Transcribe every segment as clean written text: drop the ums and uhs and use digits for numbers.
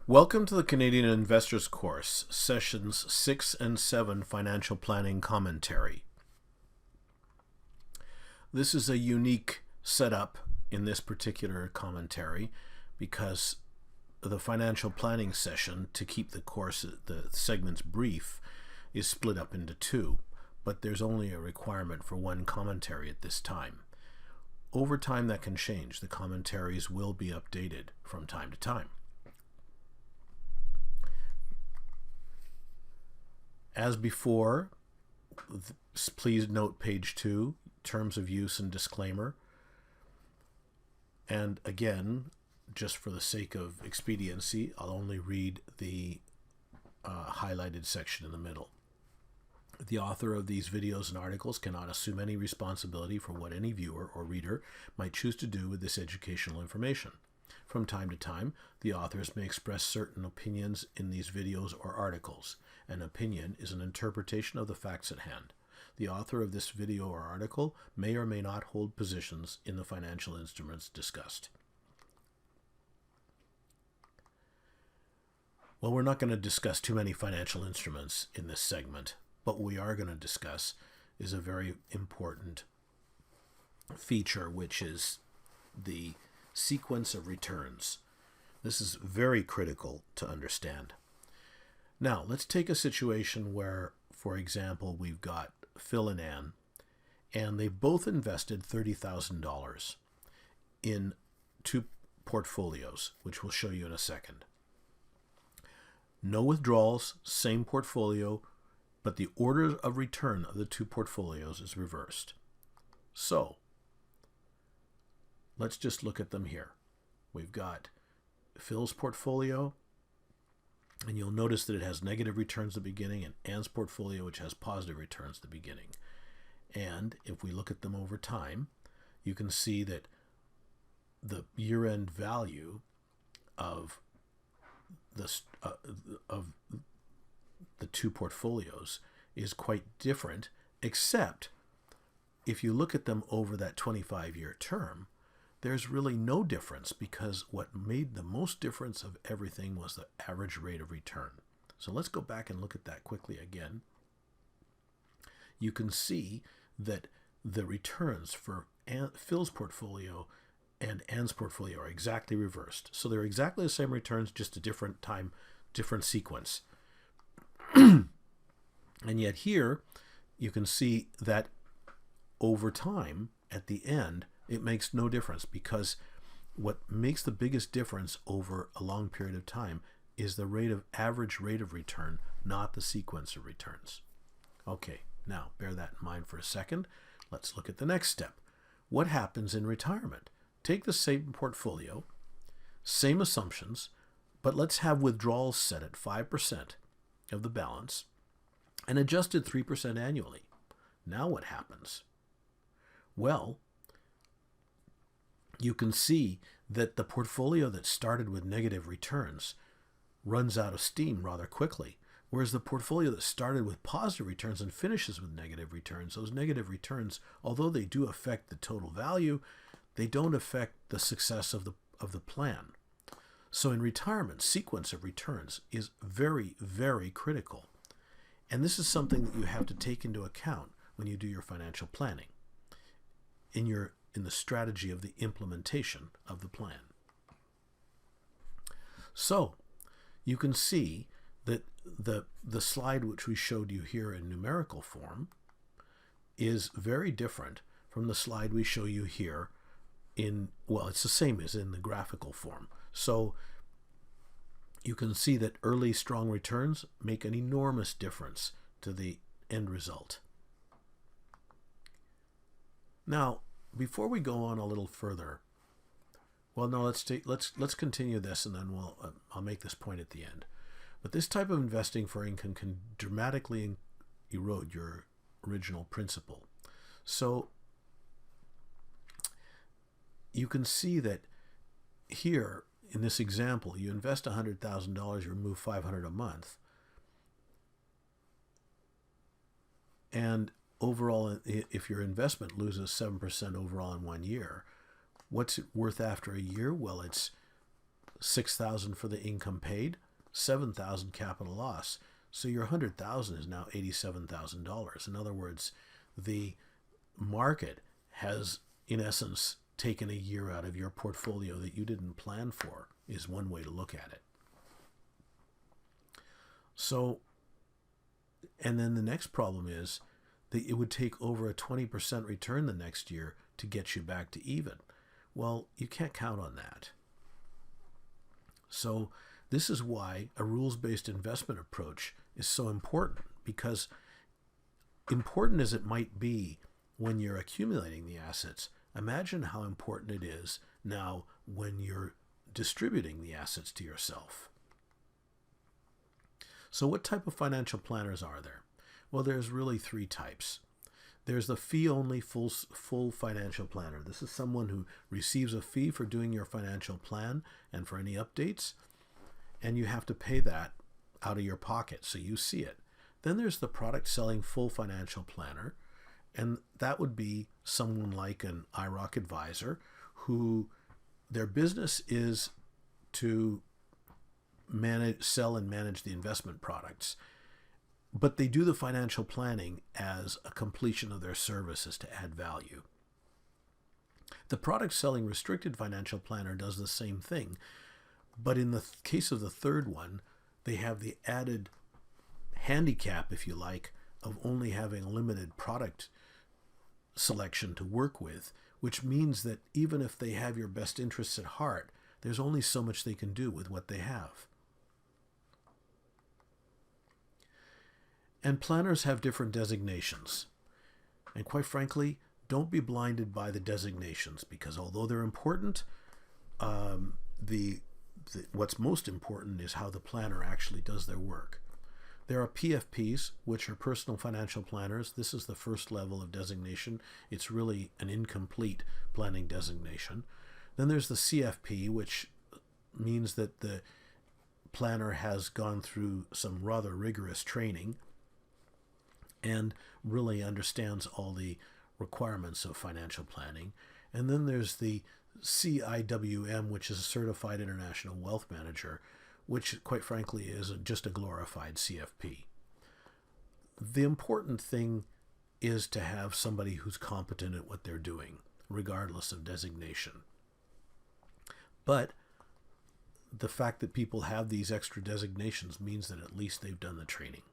Welcome to the Canadian Investors Course, Sessions 6 and 7 Financial Planning Commentary. This is a unique setup in this particular commentary because the financial planning session, to keep the segments brief, is split up into two, but there's only a requirement for one commentary at this time. Over time that can change. The commentaries will be updated from time to time. As before, please note page 2, terms of use and disclaimer. And again, just for the sake of expediency, I'll only read the highlighted section in the middle. The author of these videos and articles cannot assume any responsibility for what any viewer or reader might choose to do with this educational information. From time to time, the authors may express certain opinions in these videos or articles. An opinion is an interpretation of the facts at hand. The author of this video or article may or may not hold positions in the financial instruments discussed. Well, we're not going to discuss too many financial instruments in this segment. What we are going to discuss is a very important feature, which is the sequence of returns. This is very critical to understand. Now, let's take a situation where, for example, we've got Phil and Ann, and they've both invested $30,000 in two portfolios, which we'll show you in a second. No withdrawals, same portfolio, but the order of return of the two portfolios is reversed. So, let's just look at them here. We've got Phil's portfolio, and you'll notice that it has negative returns at the beginning, and Ann's portfolio, which has positive returns at the beginning. And if we look at them over time, you can see that the year-end value of the two portfolios is quite different, except if you look at them over that 25-year term, there's really no difference, because what made the most difference of everything was the average rate of return. So let's go back and look at that quickly again. You can see that the returns for Phil's portfolio and Ann's portfolio are exactly reversed. So they're exactly the same returns, just a different time, different sequence. And yet here, you can see that over time, at the end, it makes no difference, because what makes the biggest difference over a long period of time is the average rate of return, not the sequence of returns. Okay, now bear that in mind for a second. Let's look at the next step. What happens in retirement? Take the same portfolio, same assumptions, but let's have withdrawals set at 5% of the balance and adjusted 3% annually. Now what happens? Well, you can see that the portfolio that started with negative returns runs out of steam rather quickly, whereas the portfolio that started with positive returns and finishes with negative returns, those negative returns, although they do affect the total value, they don't affect the success of the plan. So in retirement, sequence of returns is very, very critical. And this is something that you have to take into account when you do your financial planning in the strategy of the implementation of the plan. So you can see that the slide which we showed you here in numerical form is very different from the slide we show you here it's the same as in the graphical form. So you can see that early strong returns make an enormous difference to the end result. Now, before we go on a little further, let's continue this, and then I'll make this point at the end. But this type of investing for income can dramatically erode your original principle. So you can see that here in this example, you invest $100,000, you remove $500 a month, and overall, if your investment loses 7% overall in 1 year, what's it worth after a year? Well, it's $6,000 for the income paid, $7,000 capital loss. So your $100,000 is now $87,000. In other words, the market has, in essence, taken a year out of your portfolio that you didn't plan for, is one way to look at it. So, and then the next problem is that it would take over a 20% return the next year to get you back to even. Well, you can't count on that. So this is why a rules-based investment approach is so important, because important as it might be when you're accumulating the assets, imagine how important it is now when you're distributing the assets to yourself. So what type of financial planners are there? Well, there's really three types. There's the fee-only full financial planner. This is someone who receives a fee for doing your financial plan and for any updates, and you have to pay that out of your pocket, so you see it. Then there's the product-selling full financial planner, and that would be someone like an IROC advisor who their business is to sell and manage the investment products, but they do the financial planning as a completion of their services to add value. The product selling restricted financial planner does the same thing, but in the case of the third one, they have the added handicap, if you like, of only having a limited product selection to work with, which means that even if they have your best interests at heart, there's only so much they can do with what they have. And planners have different designations. And quite frankly, don't be blinded by the designations, because although they're important, what's most important is how the planner actually does their work. There are PFPs, which are personal financial planners. This is the first level of designation. It's really an incomplete planning designation. Then there's the CFP, which means that the planner has gone through some rather rigorous training and really understands all the requirements of financial planning. And then there's the CIWM, which is a Certified International Wealth Manager, which quite frankly is just a glorified CFP. The important thing is to have somebody who's competent at what they're doing, regardless of designation. But the fact that people have these extra designations means that at least they've done the training.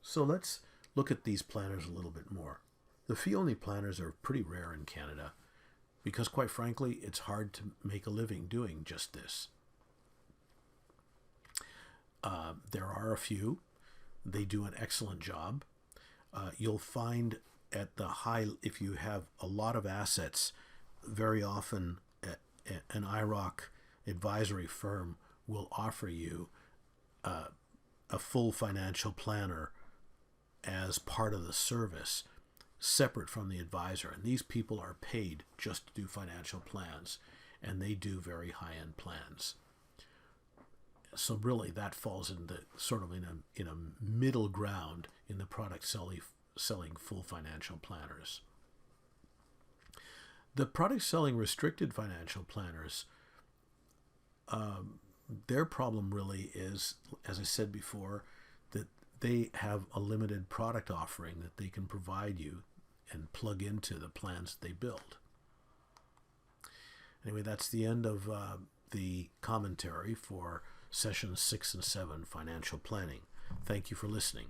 So let's look at these planners a little bit more. The fee-only planners are pretty rare in Canada because, quite frankly, it's hard to make a living doing just this. There are a few. They do an excellent job. You'll find at the high, if you have a lot of assets, very often an IROC advisory firm will offer you a full financial planner as part of the service, separate from the advisor. And these people are paid just to do financial plans, and they do very high-end plans. So really, that falls into sort of in a middle ground in the product selling full financial planners. The product selling restricted financial planners, their problem really is, as I said before, that they have a limited product offering that they can provide you and plug into the plans that they build. Anyway, that's the end of the commentary for sessions 6 and 7, financial planning. Thank you for listening.